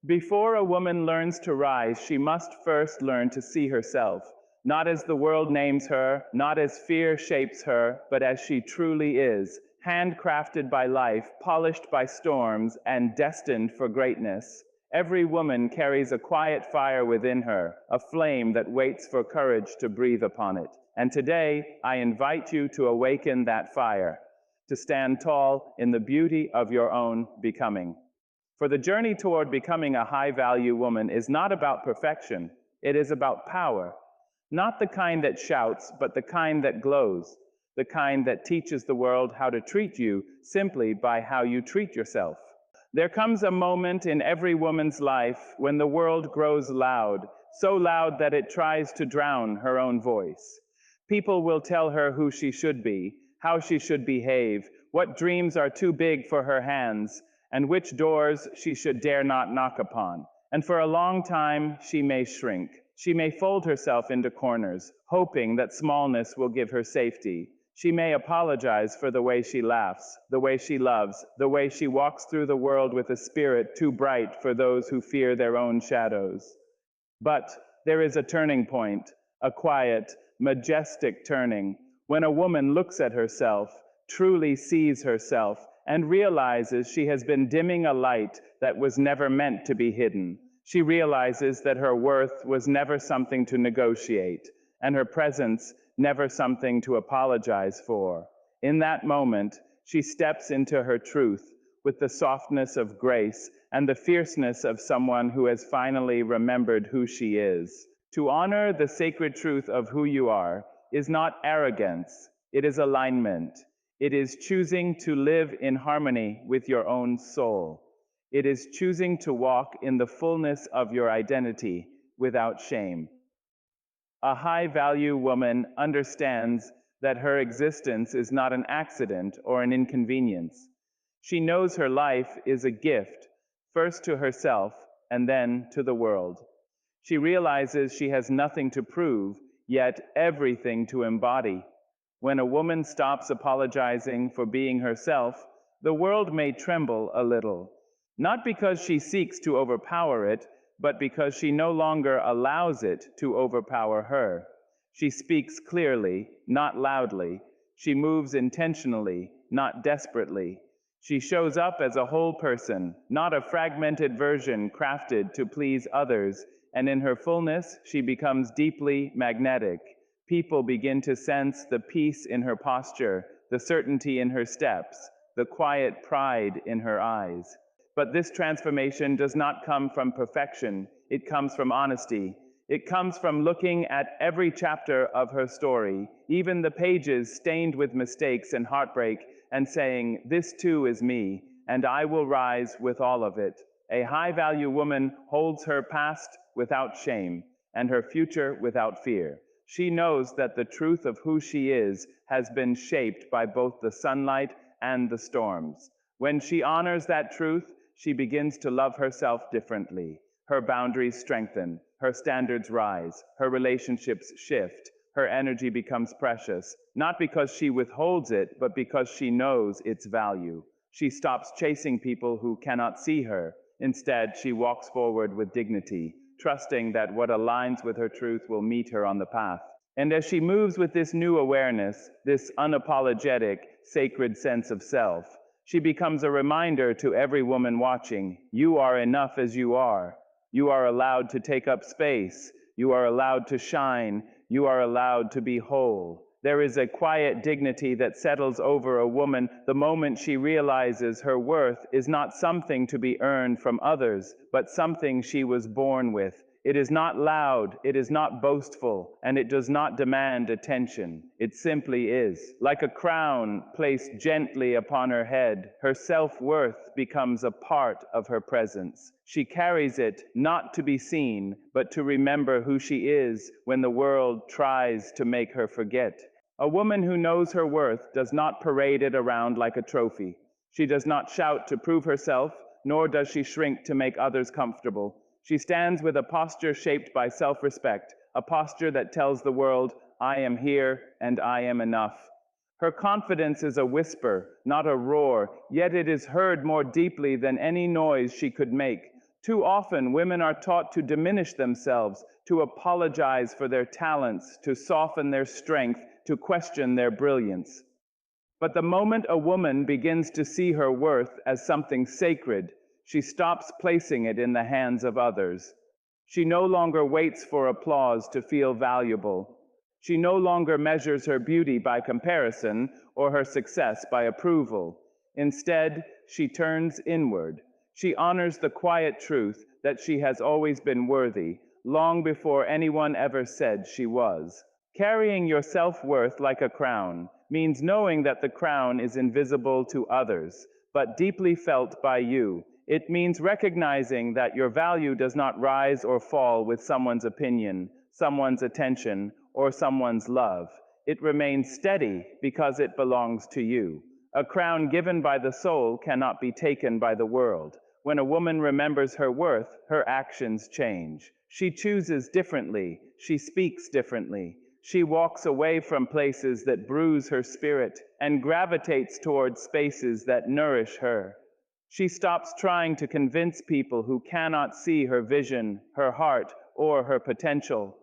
Before a woman learns to rise, she must first learn to see herself, not as the world names her, not as fear shapes her, but as she truly is, handcrafted by life, polished by storms, and destined for greatness. Every woman carries a quiet fire within her, a flame that waits for courage to breathe upon it. And today, I invite you to awaken that fire, to stand tall in the beauty of your own becoming. For the journey toward becoming a high-value woman is not about perfection, it is about power. Not the kind that shouts, but the kind that glows, the kind that teaches the world how to treat you simply by how you treat yourself. There comes a moment in every woman's life when the world grows loud, so loud that it tries to drown her own voice. People will tell her who she should be, how she should behave, what dreams are too big for her hands, and which doors she should dare not knock upon. And for a long time, she may shrink. She may fold herself into corners, hoping that smallness will give her safety. She may apologize for the way she laughs, the way she loves, the way she walks through the world with a spirit too bright for those who fear their own shadows. But there is a turning point, a quiet, majestic turning, when a woman looks at herself, truly sees herself, and realizes she has been dimming a light that was never meant to be hidden. She realizes that her worth was never something to negotiate, and her presence never something to apologize for. In that moment, she steps into her truth with the softness of grace and the fierceness of someone who has finally remembered who she is. To honor the sacred truth of who you are is not arrogance, it is alignment. It is choosing to live in harmony with your own soul. It is choosing to walk in the fullness of your identity without shame. A high-value woman understands that her existence is not an accident or an inconvenience. She knows her life is a gift, first to herself and then to the world. She realizes she has nothing to prove, yet everything to embody. When a woman stops apologizing for being herself, the world may tremble a little, not because she seeks to overpower it, but because she no longer allows it to overpower her. She speaks clearly, not loudly. She moves intentionally, not desperately. She shows up as a whole person, not a fragmented version crafted to please others, and in her fullness, she becomes deeply magnetic. People begin to sense the peace in her posture, the certainty in her steps, the quiet pride in her eyes. But this transformation does not come from perfection. It comes from honesty. It comes from looking at every chapter of her story, even the pages stained with mistakes and heartbreak, and saying, "This too is me, and I will rise with all of it." A high-value woman holds her past without shame, and her future without fear. She knows that the truth of who she is has been shaped by both the sunlight and the storms. When she honors that truth, she begins to love herself differently. Her boundaries strengthen, her standards rise, her relationships shift, her energy becomes precious, not because she withholds it, but because she knows its value. She stops chasing people who cannot see her. Instead, she walks forward with dignity, trusting that what aligns with her truth will meet her on the path. And as she moves with this new awareness, this unapologetic, sacred sense of self, she becomes a reminder to every woman watching, you are enough as you are. You are allowed to take up space. You are allowed to shine. You are allowed to be whole. There is a quiet dignity that settles over a woman the moment she realizes her worth is not something to be earned from others, but something she was born with. It is not loud, it is not boastful, and it does not demand attention. It simply is. Like a crown placed gently upon her head, her self-worth becomes a part of her presence. She carries it not to be seen, but to remember who she is when the world tries to make her forget. A woman who knows her worth does not parade it around like a trophy. She does not shout to prove herself, nor does she shrink to make others comfortable. She stands with a posture shaped by self-respect, a posture that tells the world, I am here and I am enough. Her confidence is a whisper, not a roar, yet it is heard more deeply than any noise she could make. Too often, women are taught to diminish themselves, to apologize for their talents, to soften their strength, to question their brilliance. But the moment a woman begins to see her worth as something sacred, she stops placing it in the hands of others. She no longer waits for applause to feel valuable. She no longer measures her beauty by comparison or her success by approval. Instead, she turns inward. She honors the quiet truth that she has always been worthy, long before anyone ever said she was. Carrying your self-worth like a crown means knowing that the crown is invisible to others, but deeply felt by you. It means recognizing that your value does not rise or fall with someone's opinion, someone's attention, or someone's love. It remains steady because it belongs to you. A crown given by the soul cannot be taken by the world. When a woman remembers her worth, her actions change. She chooses differently. She speaks differently. She walks away from places that bruise her spirit and gravitates towards spaces that nourish her. She stops trying to convince people who cannot see her vision, her heart, or her potential.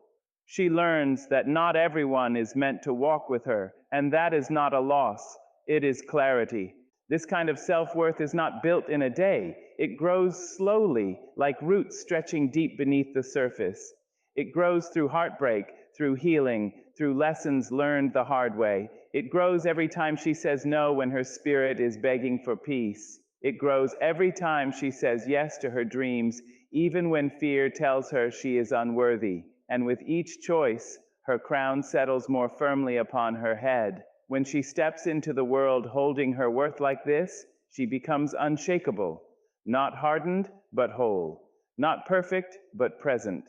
She learns that not everyone is meant to walk with her, and that is not a loss, it is clarity. This kind of self-worth is not built in a day. It grows slowly, like roots stretching deep beneath the surface. It grows through heartbreak, through healing, through lessons learned the hard way. It grows every time she says no when her spirit is begging for peace. It grows every time she says yes to her dreams, even when fear tells her she is unworthy. And with each choice, her crown settles more firmly upon her head. When she steps into the world holding her worth like this, she becomes unshakable, not hardened, but whole, not perfect, but present.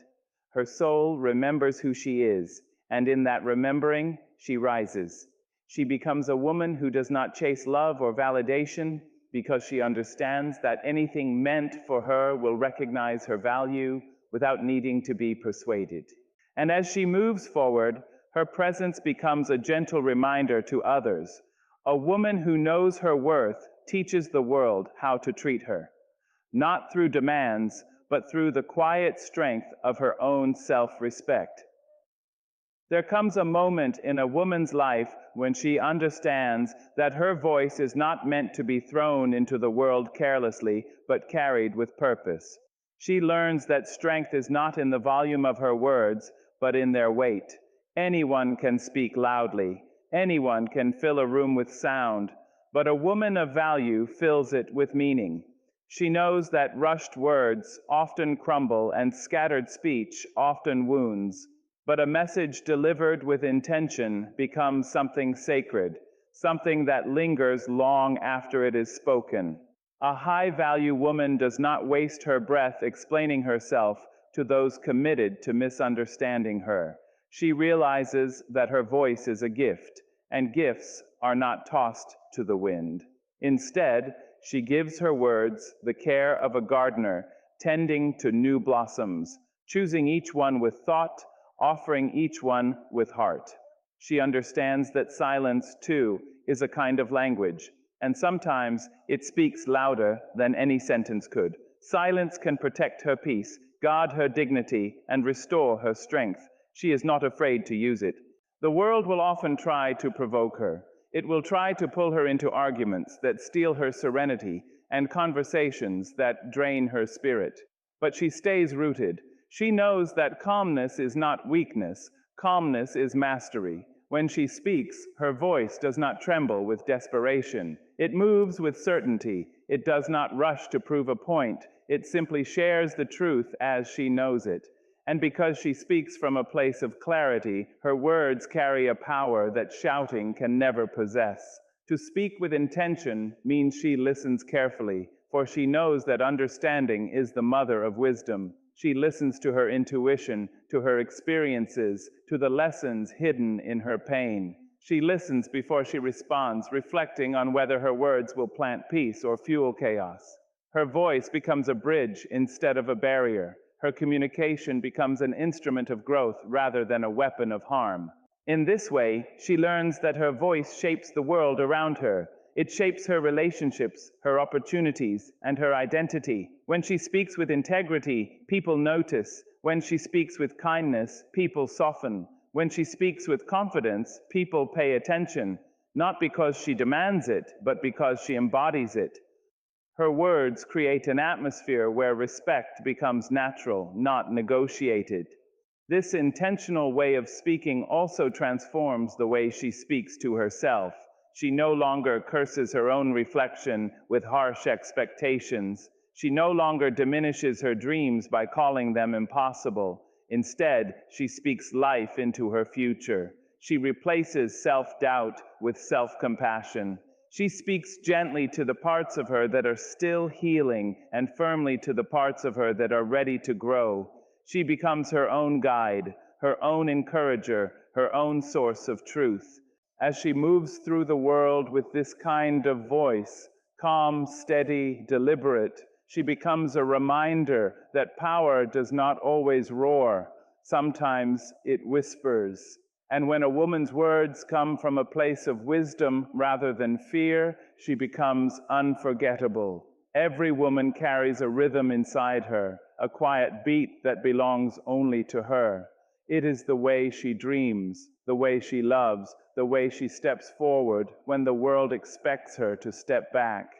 Her soul remembers who she is, and in that remembering, she rises. She becomes a woman who does not chase love or validation because she understands that anything meant for her will recognize her value without needing to be persuaded. And as she moves forward, her presence becomes a gentle reminder to others. A woman who knows her worth teaches the world how to treat her, not through demands, but through the quiet strength of her own self-respect. There comes a moment in a woman's life when she understands that her voice is not meant to be thrown into the world carelessly, but carried with purpose. She learns that strength is not in the volume of her words, but in their weight. Anyone can speak loudly. Anyone can fill a room with sound. But a woman of value fills it with meaning. She knows that rushed words often crumble and scattered speech often wounds. But a message delivered with intention becomes something sacred, something that lingers long after it is spoken. A high-value woman does not waste her breath explaining herself to those committed to misunderstanding her. She realizes that her voice is a gift, and gifts are not tossed to the wind. Instead, she gives her words the care of a gardener tending to new blossoms, choosing each one with thought, offering each one with heart. She understands that silence, too, is a kind of language, and sometimes it speaks louder than any sentence could. Silence can protect her peace, guard her dignity, and restore her strength. She is not afraid to use it. The world will often try to provoke her. It will try to pull her into arguments that steal her serenity and conversations that drain her spirit. But she stays rooted. She knows that calmness is not weakness, calmness is mastery. When she speaks, her voice does not tremble with desperation. It moves with certainty. It does not rush to prove a point. It simply shares the truth as she knows it. And because she speaks from a place of clarity, her words carry a power that shouting can never possess. To speak with intention means she listens carefully, for she knows that understanding is the mother of wisdom. She listens to her intuition, to her experiences, to the lessons hidden in her pain. She listens before she responds, reflecting on whether her words will plant peace or fuel chaos. Her voice becomes a bridge instead of a barrier. Her communication becomes an instrument of growth rather than a weapon of harm. In this way, she learns that her voice shapes the world around her. It shapes her relationships, her opportunities, and her identity. When she speaks with integrity, people notice. When she speaks with kindness, people soften. When she speaks with confidence, people pay attention, not because she demands it, but because she embodies it. Her words create an atmosphere where respect becomes natural, not negotiated. This intentional way of speaking also transforms the way she speaks to herself. She no longer curses her own reflection with harsh expectations. She no longer diminishes her dreams by calling them impossible. Instead, she speaks life into her future. She replaces self-doubt with self-compassion. She speaks gently to the parts of her that are still healing and firmly to the parts of her that are ready to grow. She becomes her own guide, her own encourager, her own source of truth. As she moves through the world with this kind of voice, calm, steady, deliberate, she becomes a reminder that power does not always roar. Sometimes it whispers. And when a woman's words come from a place of wisdom rather than fear, she becomes unforgettable. Every woman carries a rhythm inside her, a quiet beat that belongs only to her. It is the way she dreams, the way she loves, the way she steps forward when the world expects her to step back.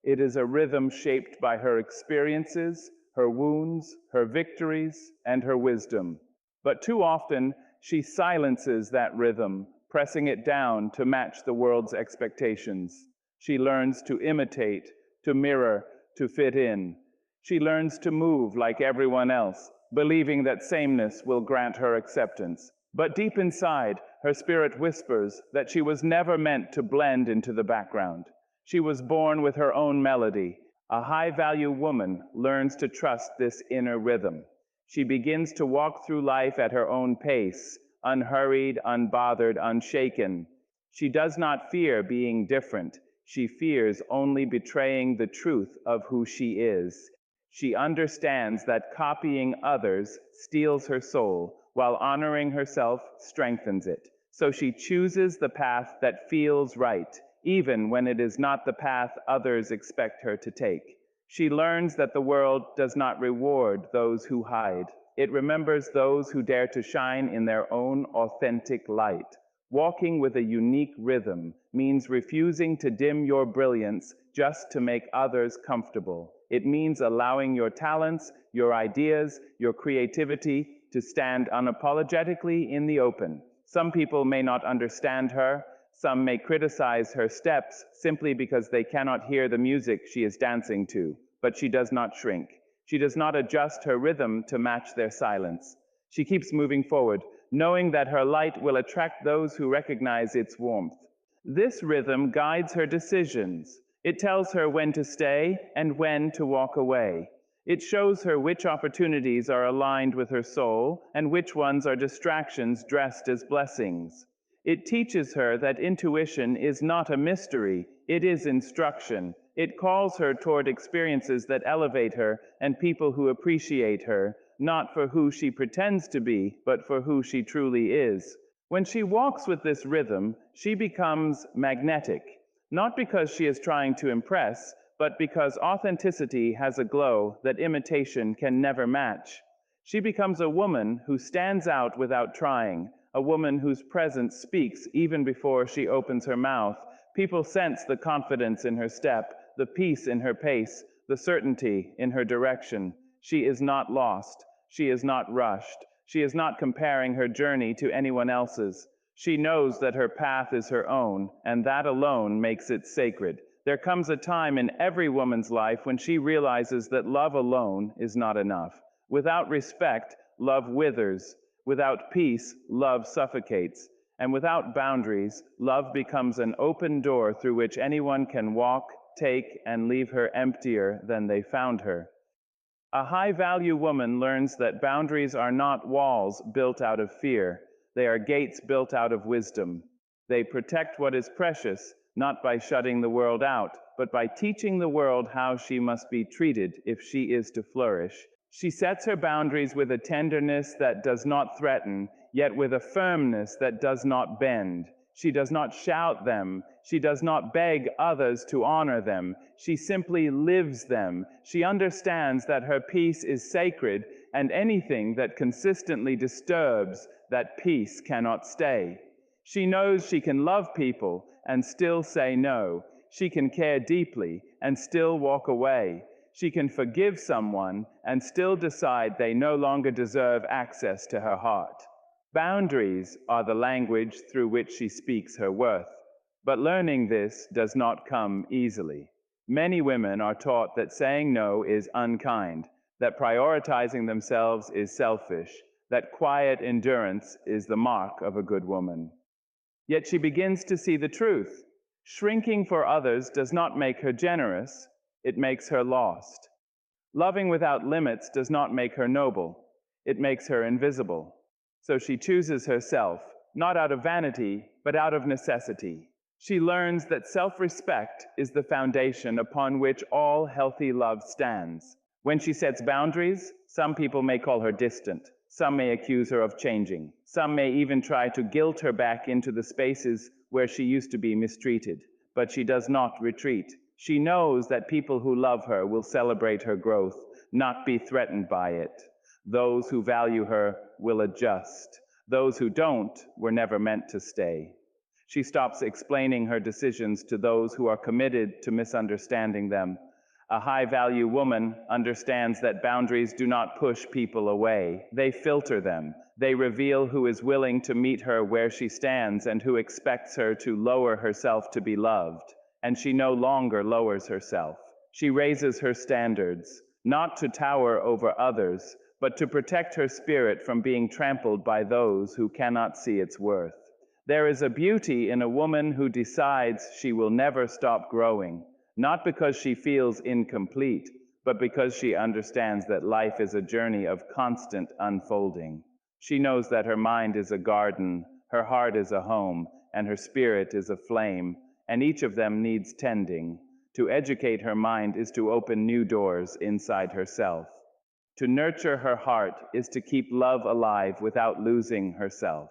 It is a rhythm shaped by her experiences, her wounds, her victories, and her wisdom. But too often, she silences that rhythm, pressing it down to match the world's expectations. She learns to imitate, to mirror, to fit in. She learns to move like everyone else, believing that sameness will grant her acceptance. But deep inside, her spirit whispers that she was never meant to blend into the background. She was born with her own melody. A high-value woman learns to trust this inner rhythm. She begins to walk through life at her own pace, unhurried, unbothered, unshaken. She does not fear being different. She fears only betraying the truth of who she is. She understands that copying others steals her soul, while honoring herself strengthens it. So she chooses the path that feels right, even when it is not the path others expect her to take. She learns that the world does not reward those who hide. It remembers those who dare to shine in their own authentic light. Walking with a unique rhythm means refusing to dim your brilliance just to make others comfortable. It means allowing your talents, your ideas, your creativity to stand unapologetically in the open. Some people may not understand her. Some may criticize her steps simply because they cannot hear the music she is dancing to, but she does not shrink. She does not adjust her rhythm to match their silence. She keeps moving forward, knowing that her light will attract those who recognize its warmth. This rhythm guides her decisions. It tells her when to stay and when to walk away. It shows her which opportunities are aligned with her soul and which ones are distractions dressed as blessings. It teaches her that intuition is not a mystery, it is instruction. It calls her toward experiences that elevate her and people who appreciate her, not for who she pretends to be, but for who she truly is. When she walks with this rhythm, she becomes magnetic, not because she is trying to impress, but because authenticity has a glow that imitation can never match. She becomes a woman who stands out without trying, a woman whose presence speaks even before she opens her mouth. People sense the confidence in her step, the peace in her pace, the certainty in her direction. She is not lost. She is not rushed. She is not comparing her journey to anyone else's. She knows that her path is her own, and that alone makes it sacred. There comes a time in every woman's life when she realizes that love alone is not enough. Without respect, love withers. Without peace, love suffocates. And without boundaries, love becomes an open door through which anyone can walk, take, and leave her emptier than they found her. A high-value woman learns that boundaries are not walls built out of fear. They are gates built out of wisdom. They protect what is precious, not by shutting the world out, but by teaching the world how she must be treated if she is to flourish. She sets her boundaries with a tenderness that does not threaten, yet with a firmness that does not bend. She does not shout them. She does not beg others to honor them. She simply lives them. She understands that her peace is sacred, and anything that consistently disturbs that peace cannot stay. She knows she can love people and still say no. She can care deeply and still walk away. She can forgive someone and still decide they no longer deserve access to her heart. Boundaries are the language through which she speaks her worth. But learning this does not come easily. Many women are taught that saying no is unkind, that prioritizing themselves is selfish, that quiet endurance is the mark of a good woman. Yet she begins to see the truth. Shrinking for others does not make her generous, it makes her lost. Loving without limits does not make her noble, it makes her invisible. So she chooses herself, not out of vanity, but out of necessity. She learns that self-respect is the foundation upon which all healthy love stands. When she sets boundaries, some people may call her distant. Some may accuse her of changing. Some may even try to guilt her back into the spaces where she used to be mistreated. But she does not retreat. She knows that people who love her will celebrate her growth, not be threatened by it. Those who value her will adjust. Those who don't were never meant to stay. She stops explaining her decisions to those who are committed to misunderstanding them. A high-value woman understands that boundaries do not push people away. They filter them. They reveal who is willing to meet her where she stands and who expects her to lower herself to be loved. And she no longer lowers herself. She raises her standards, not to tower over others, but to protect her spirit from being trampled by those who cannot see its worth. There is a beauty in a woman who decides she will never stop growing, not because she feels incomplete, but because she understands that life is a journey of constant unfolding. She knows that her mind is a garden, her heart is a home, and her spirit is a flame, and each of them needs tending. To educate her mind is to open new doors inside herself. To nurture her heart is to keep love alive without losing herself.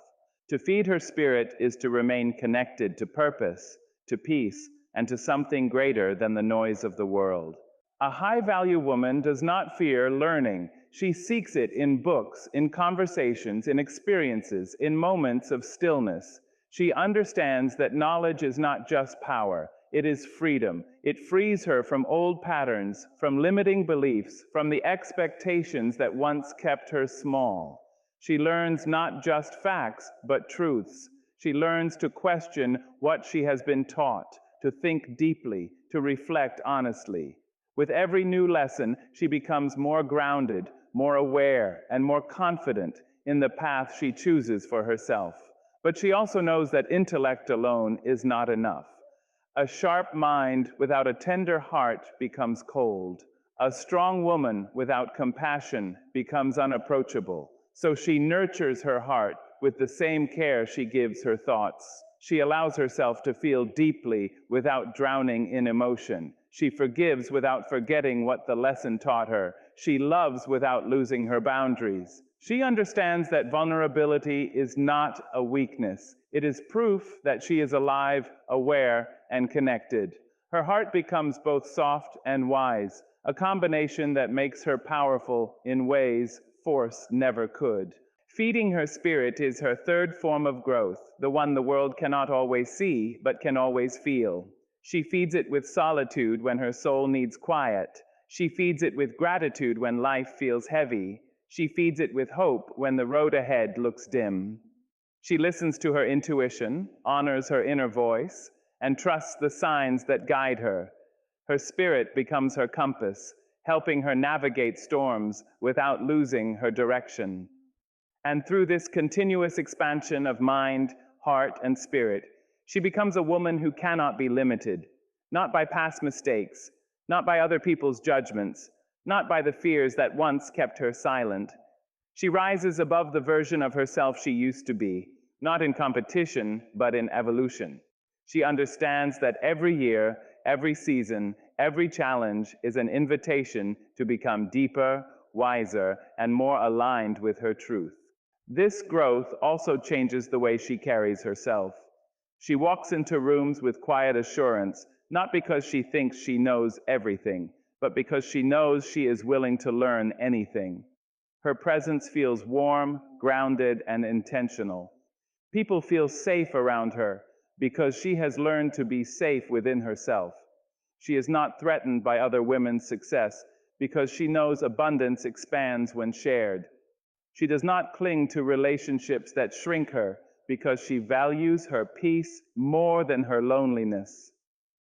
To feed her spirit is to remain connected to purpose, to peace, and to something greater than the noise of the world. A high-value woman does not fear learning. She seeks it in books, in conversations, in experiences, in moments of stillness. She understands that knowledge is not just power. It is freedom. It frees her from old patterns, from limiting beliefs, from the expectations that once kept her small. She learns not just facts, but truths. She learns to question what she has been taught, to think deeply, to reflect honestly. With every new lesson, she becomes more grounded, more aware, and more confident in the path she chooses for herself. But she also knows that intellect alone is not enough. A sharp mind without a tender heart becomes cold. A strong woman without compassion becomes unapproachable. So she nurtures her heart with the same care she gives her thoughts. She allows herself to feel deeply without drowning in emotion. She forgives without forgetting what the lesson taught her. She loves without losing her boundaries. She understands that vulnerability is not a weakness. It is proof that she is alive, aware, and connected. Her heart becomes both soft and wise, a combination that makes her powerful in ways force never could. Feeding her spirit is her third form of growth, the one the world cannot always see, but can always feel. She feeds it with solitude when her soul needs quiet. She feeds it with gratitude when life feels heavy. She feeds it with hope when the road ahead looks dim. She listens to her intuition, honors her inner voice, and trusts the signs that guide her. Her spirit becomes her compass, helping her navigate storms without losing her direction. And through this continuous expansion of mind, heart, and spirit, she becomes a woman who cannot be limited, not by past mistakes, not by other people's judgments, not by the fears that once kept her silent. She rises above the version of herself she used to be, not in competition, but in evolution. She understands that every year, every season, every challenge is an invitation to become deeper, wiser, and more aligned with her truth. This growth also changes the way she carries herself. She walks into rooms with quiet assurance, not because she thinks she knows everything, but because she knows she is willing to learn anything. Her presence feels warm, grounded, and intentional. People feel safe around her because she has learned to be safe within herself. She is not threatened by other women's success because she knows abundance expands when shared. She does not cling to relationships that shrink her because she values her peace more than her loneliness.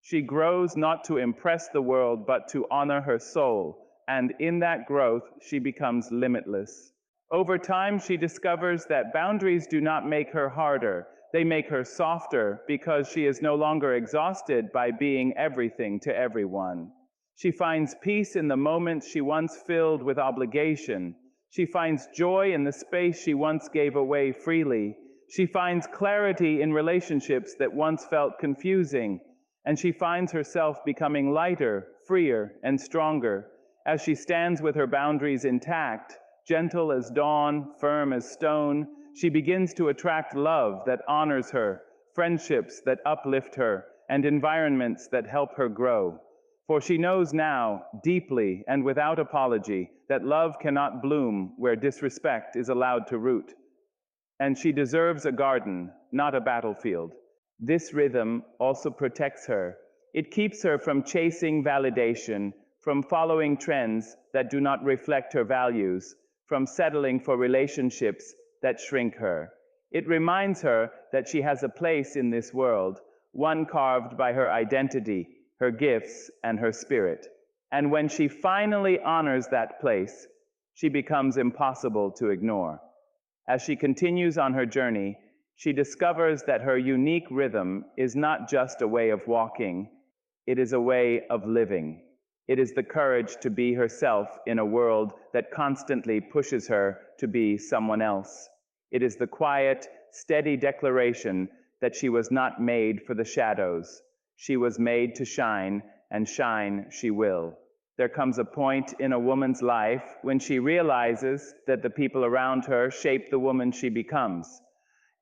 She grows not to impress the world but to honor her soul, and in that growth she becomes limitless. Over time, she discovers that boundaries do not make her harder, they make her softer because she is no longer exhausted by being everything to everyone. She finds peace in the moments she once filled with obligation. She finds joy in the space she once gave away freely. She finds clarity in relationships that once felt confusing. And she finds herself becoming lighter, freer, and stronger as she stands with her boundaries intact, gentle as dawn, firm as stone. She begins to attract love that honors her, friendships that uplift her, and environments that help her grow. For she knows now, deeply and without apology, that love cannot bloom where disrespect is allowed to root. And she deserves a garden, not a battlefield. This rhythm also protects her. It keeps her from chasing validation, from following trends that do not reflect her values, from settling for relationships that shrink her. It reminds her that she has a place in this world, one carved by her identity, her gifts, and her spirit. And when she finally honors that place, she becomes impossible to ignore. As she continues on her journey, she discovers that her unique rhythm is not just a way of walking, it is a way of living. It is the courage to be herself in a world that constantly pushes her to be someone else. It is the quiet, steady declaration that she was not made for the shadows. She was made to shine, and shine she will. There comes a point in a woman's life when she realizes that the people around her shape the woman she becomes.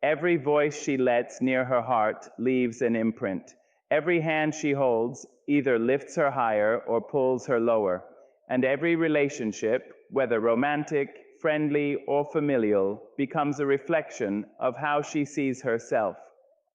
Every voice she lets near her heart leaves an imprint. Every hand she holds either lifts her higher or pulls her lower. And every relationship, whether romantic, friendly, or familial, becomes a reflection of how she sees herself.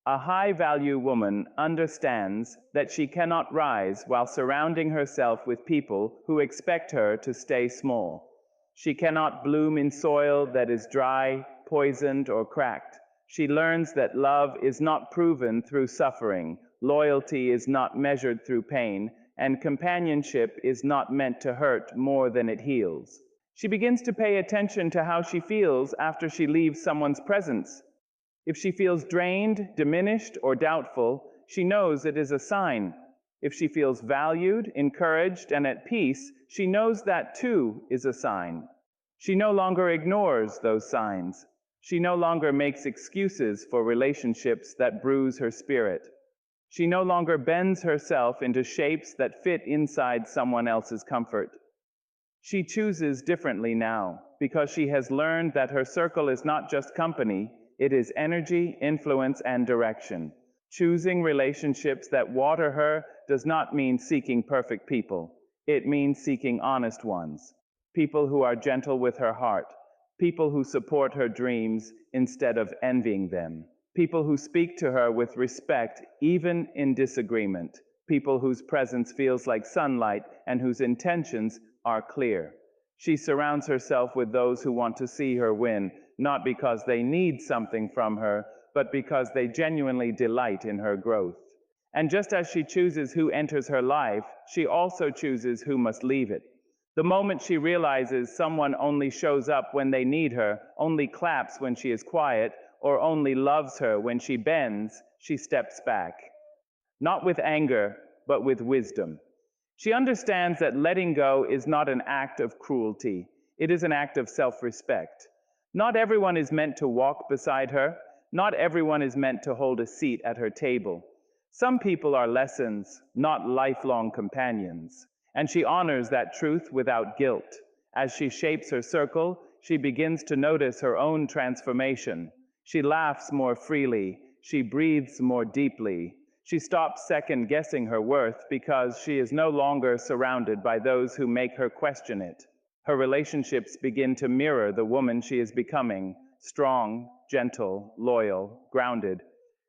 A high-value woman understands that she cannot rise while surrounding herself with people who expect her to stay small. She cannot bloom in soil that is dry, poisoned, or cracked. She learns that love is not proven through suffering, loyalty is not measured through pain, and companionship is not meant to hurt more than it heals. She begins to pay attention to how she feels after she leaves someone's presence. If she feels drained, diminished, or doubtful, she knows it is a sign. If she feels valued, encouraged, and at peace, she knows that too is a sign. She no longer ignores those signs. She no longer makes excuses for relationships that bruise her spirit. She no longer bends herself into shapes that fit inside someone else's comfort. She chooses differently now because she has learned that her circle is not just company, it is energy, influence, and direction. Choosing relationships that water her does not mean seeking perfect people. It means seeking honest ones. People who are gentle with her heart. People who support her dreams instead of envying them. People who speak to her with respect, even in disagreement. People whose presence feels like sunlight and whose intentions are clear. She surrounds herself with those who want to see her win, not because they need something from her, but because they genuinely delight in her growth. And just as she chooses who enters her life, she also chooses who must leave it. The moment she realizes someone only shows up when they need her, only claps when she is quiet, or only loves her when she bends, she steps back. Not with anger, but with wisdom. She understands that letting go is not an act of cruelty. It is an act of self-respect. Not everyone is meant to walk beside her. Not everyone is meant to hold a seat at her table. Some people are lessons, not lifelong companions. And she honors that truth without guilt. As she shapes her circle, she begins to notice her own transformation. She laughs more freely, She breathes more deeply. She stops second-guessing her worth because she is no longer surrounded by those who make her question it. Her relationships begin to mirror the woman she is becoming: strong, gentle, loyal, grounded.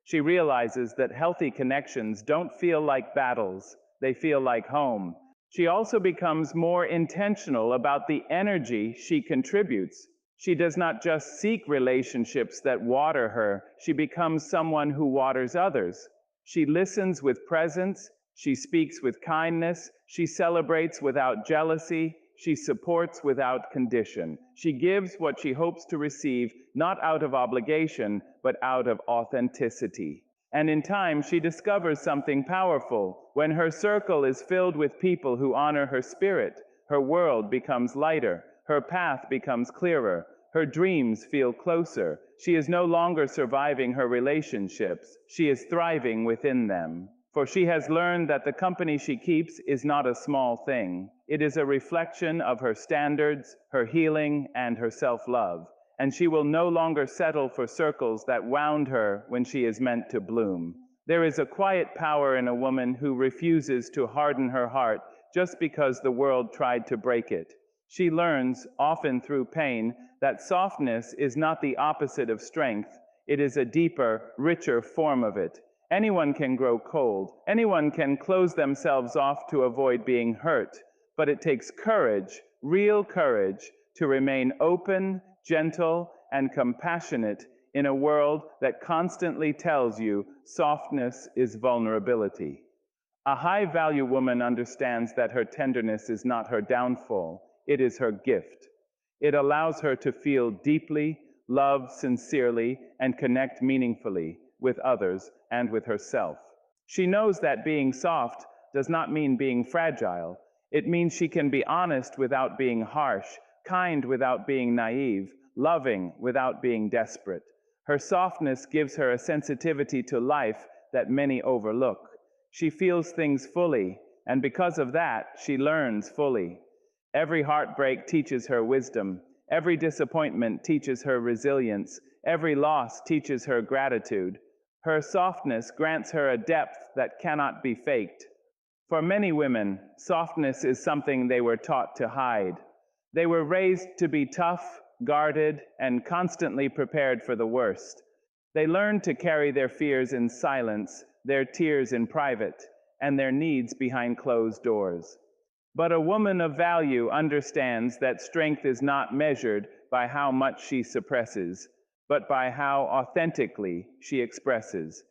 She realizes that healthy connections don't feel like battles, they feel like home. She also becomes more intentional about the energy she contributes. She does not just seek relationships that water her, she becomes someone who waters others. She listens with presence, she speaks with kindness, she celebrates without jealousy, she supports without condition. She gives what she hopes to receive, not out of obligation, but out of authenticity. And in time, she discovers something powerful. When her circle is filled with people who honor her spirit, her world becomes lighter, her path becomes clearer, her dreams feel closer. She is no longer surviving her relationships, she is thriving within them. For she has learned that the company she keeps is not a small thing. It is a reflection of her standards, her healing, and her self-love. And she will no longer settle for circles that wound her when she is meant to bloom. There is a quiet power in a woman who refuses to harden her heart just because the world tried to break it. She learns, often through pain, that softness is not the opposite of strength. It is a deeper, richer form of it. Anyone can grow cold. Anyone can close themselves off to avoid being hurt. But it takes courage, real courage, to remain open, gentle, and compassionate in a world that constantly tells you softness is vulnerability. A high-value woman understands that her tenderness is not her downfall, it is her gift. It allows her to feel deeply, love sincerely, and connect meaningfully with others and with herself. She knows that being soft does not mean being fragile. It means she can be honest without being harsh, kind without being naive, loving without being desperate. Her softness gives her a sensitivity to life that many overlook. She feels things fully, and because of that, she learns fully. Every heartbreak teaches her wisdom. Every disappointment teaches her resilience. Every loss teaches her gratitude. Her softness grants her a depth that cannot be faked. For many women, softness is something they were taught to hide. They were raised to be tough, guarded, and constantly prepared for the worst. They learned to carry their fears in silence, their tears in private, and their needs behind closed doors. But a woman of value understands that strength is not measured by how much she suppresses, but by how authentically she expresses.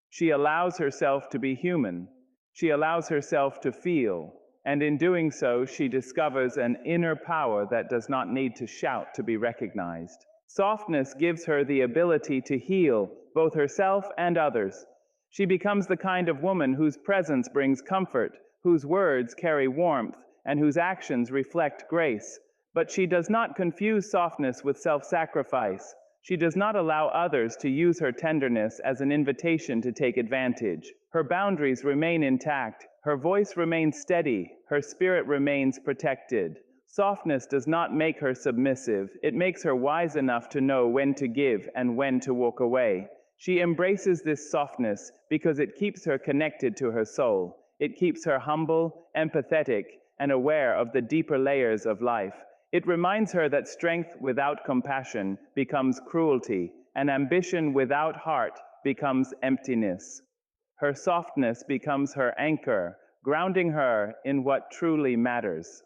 She allows herself to be human. She allows herself to feel, and in doing so, she discovers an inner power that does not need to shout to be recognized. Softness gives her the ability to heal both herself and others. She becomes the kind of woman whose presence brings comfort, whose words carry warmth, and whose actions reflect grace. But she does not confuse softness with self-sacrifice. She does not allow others to use her tenderness as an invitation to take advantage. Her boundaries remain intact, her voice remains steady, her spirit remains protected. Softness does not make her submissive, it makes her wise enough to know when to give and when to walk away. She embraces this softness because it keeps her connected to her soul. It keeps her humble, empathetic, and aware of the deeper layers of life. It reminds her that strength without compassion becomes cruelty, and ambition without heart becomes emptiness. Her softness becomes her anchor, grounding her in what truly matters.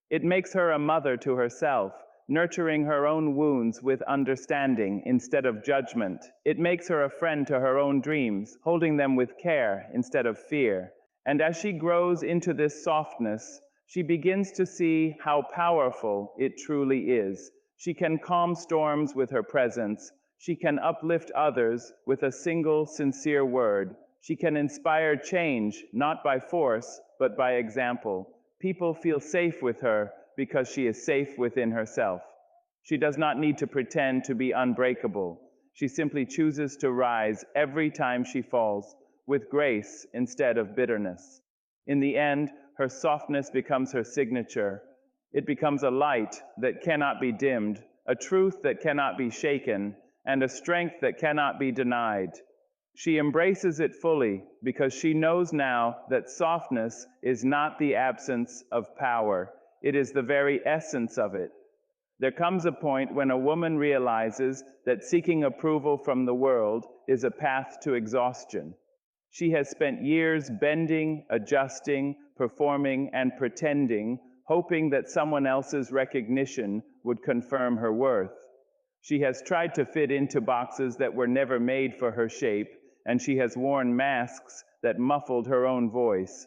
It makes her a mother to herself, nurturing her own wounds with understanding instead of judgment. It makes her a friend to her own dreams, holding them with care instead of fear. And as she grows into this softness, she begins to see how powerful it truly is. She can calm storms with her presence. She can uplift others with a single sincere word. She can inspire change, not by force, but by example. People feel safe with her because she is safe within herself. She does not need to pretend to be unbreakable. She simply chooses to rise every time she falls, with grace instead of bitterness. In the end, her softness becomes her signature. It becomes a light that cannot be dimmed, a truth that cannot be shaken, and a strength that cannot be denied. She embraces it fully because she knows now that softness is not the absence of power, it is the very essence of it. There comes a point when a woman realizes that seeking approval from the world is a path to exhaustion. She has spent years bending, adjusting, performing, and pretending, hoping that someone else's recognition would confirm her worth. She has tried to fit into boxes that were never made for her shape, and she has worn masks that muffled her own voice.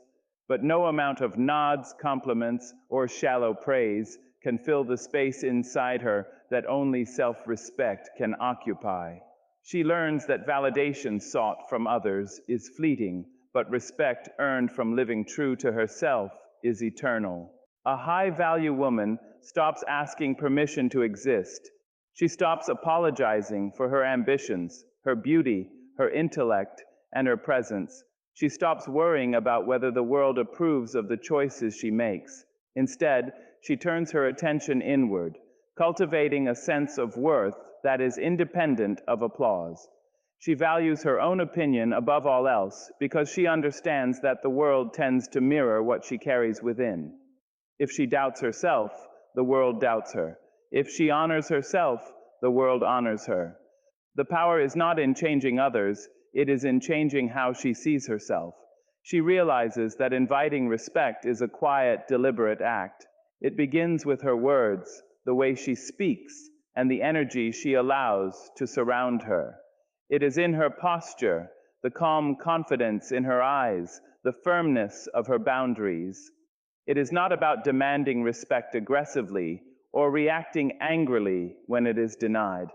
But no amount of nods, compliments, or shallow praise can fill the space inside her that only self-respect can occupy. She learns that validation sought from others is fleeting, but respect earned from living true to herself is eternal. A high-value woman stops asking permission to exist. She stops apologizing for her ambitions, her beauty, her intellect, and her presence. She stops worrying about whether the world approves of the choices she makes. Instead, she turns her attention inward, cultivating a sense of worth that is independent of applause. She values her own opinion above all else because she understands that the world tends to mirror what she carries within. If she doubts herself, the world doubts her. If she honors herself, the world honors her. The power is not in changing others, it is in changing how she sees herself. She realizes that inviting respect is a quiet, deliberate act. It begins with her words, the way she speaks, and the energy she allows to surround her. It is in her posture, the calm confidence in her eyes, the firmness of her boundaries. It is not about demanding respect aggressively or reacting angrily when it is denied.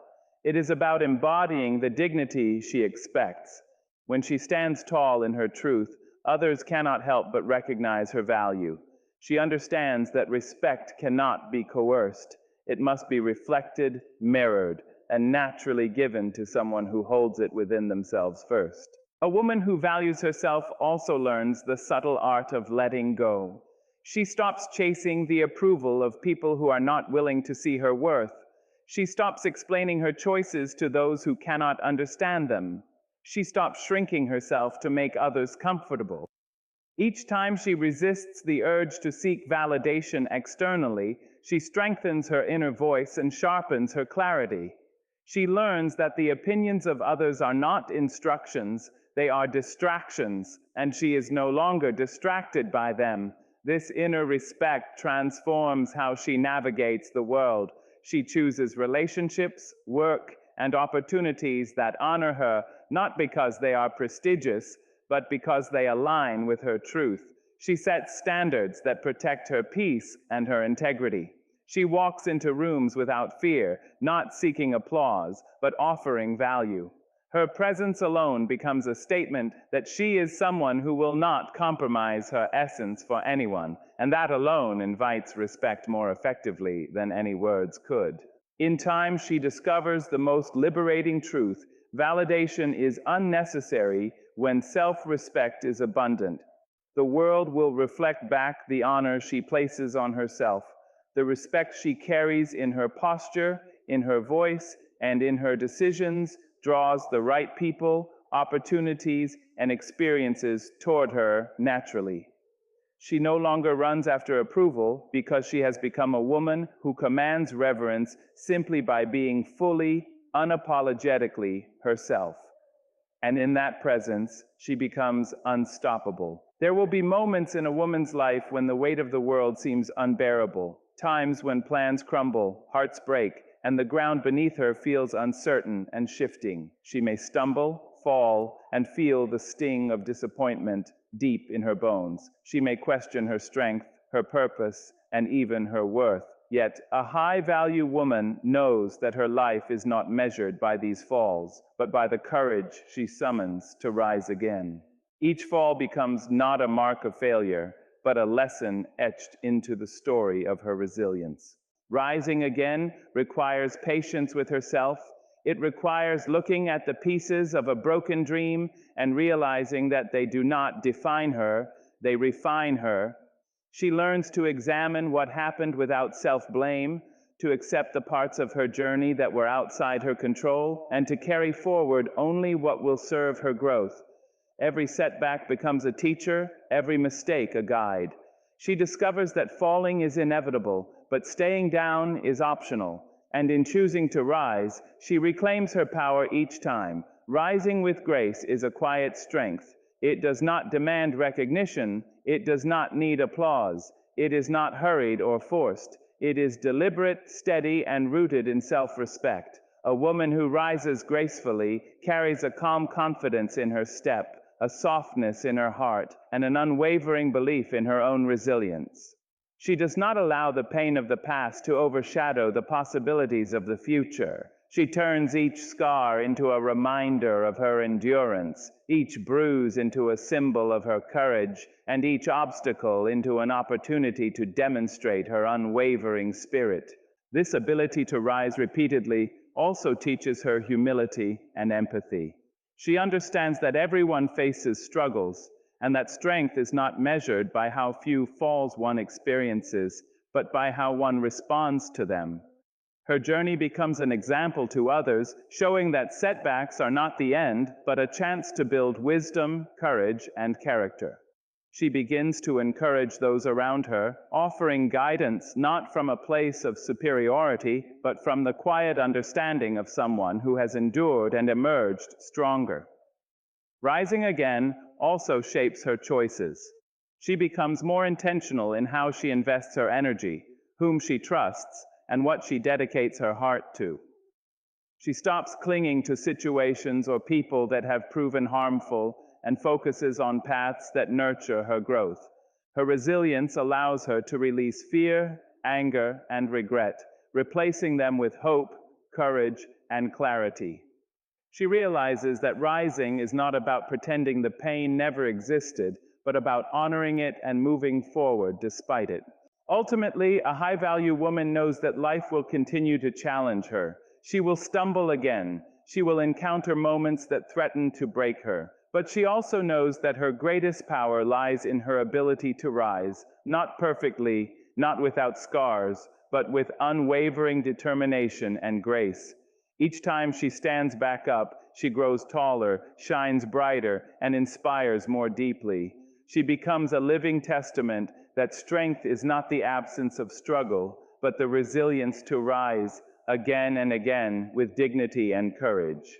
It is about embodying the dignity she expects. When she stands tall in her truth, others cannot help but recognize her value. She understands that respect cannot be coerced. It must be reflected, mirrored, and naturally given to someone who holds it within themselves first. A woman who values herself also learns the subtle art of letting go. She stops chasing the approval of people who are not willing to see her worth. She stops explaining her choices to those who cannot understand them. She stops shrinking herself to make others comfortable. Each time she resists the urge to seek validation externally, she strengthens her inner voice and sharpens her clarity. She learns that the opinions of others are not instructions, they are distractions, and she is no longer distracted by them. This inner respect transforms how she navigates the world. She chooses relationships, work, and opportunities that honor her, not because they are prestigious, but because they align with her truth. She sets standards that protect her peace and her integrity. She walks into rooms without fear, not seeking applause, but offering value. Her presence alone becomes a statement that she is someone who will not compromise her essence for anyone, and that alone invites respect more effectively than any words could. In time, she discovers the most liberating truth: validation is unnecessary when self-respect is abundant. The world will reflect back the honor she places on herself, the respect she carries in her posture, in her voice, and in her decisions draws the right people, opportunities, and experiences toward her naturally. She no longer runs after approval because she has become a woman who commands reverence simply by being fully, unapologetically herself. And in that presence, she becomes unstoppable. There will be moments in a woman's life when the weight of the world seems unbearable, times when plans crumble, hearts break, and the ground beneath her feels uncertain and shifting. She may stumble, fall, and feel the sting of disappointment deep in her bones. She may question her strength, her purpose, and even her worth. Yet, a high-value woman knows that her life is not measured by these falls, but by the courage she summons to rise again. Each fall becomes not a mark of failure, but a lesson etched into the story of her resilience. Rising again requires patience with herself. It requires looking at the pieces of a broken dream and realizing that they do not define her, they refine her. She learns to examine what happened without self-blame, to accept the parts of her journey that were outside her control, and to carry forward only what will serve her growth. Every setback becomes a teacher, every mistake a guide. She discovers that falling is inevitable, but staying down is optional. And in choosing to rise, she reclaims her power each time. Rising with grace is a quiet strength. It does not demand recognition. It does not need applause. It is not hurried or forced. It is deliberate, steady, and rooted in self-respect. A woman who rises gracefully carries a calm confidence in her step, a softness in her heart, and an unwavering belief in her own resilience. She does not allow the pain of the past to overshadow the possibilities of the future. She turns each scar into a reminder of her endurance, each bruise into a symbol of her courage, and each obstacle into an opportunity to demonstrate her unwavering spirit. This ability to rise repeatedly also teaches her humility and empathy. She understands that everyone faces struggles, and that strength is not measured by how few falls one experiences, but by how one responds to them. Her journey becomes an example to others, showing that setbacks are not the end, but a chance to build wisdom, courage, and character. She begins to encourage those around her, offering guidance not from a place of superiority, but from the quiet understanding of someone who has endured and emerged stronger. Rising again also shapes her choices. She becomes more intentional in how she invests her energy, whom she trusts, and what she dedicates her heart to. She stops clinging to situations or people that have proven harmful and focuses on paths that nurture her growth. Her resilience allows her to release fear, anger, and regret, replacing them with hope, courage, and clarity. She realizes that rising is not about pretending the pain never existed, but about honoring it and moving forward despite it. Ultimately, a high-value woman knows that life will continue to challenge her. She will stumble again. She will encounter moments that threaten to break her. But she also knows that her greatest power lies in her ability to rise, not perfectly, not without scars, but with unwavering determination and grace. Each time she stands back up, she grows taller, shines brighter, and inspires more deeply. She becomes a living testament that strength is not the absence of struggle, but the resilience to rise again and again with dignity and courage.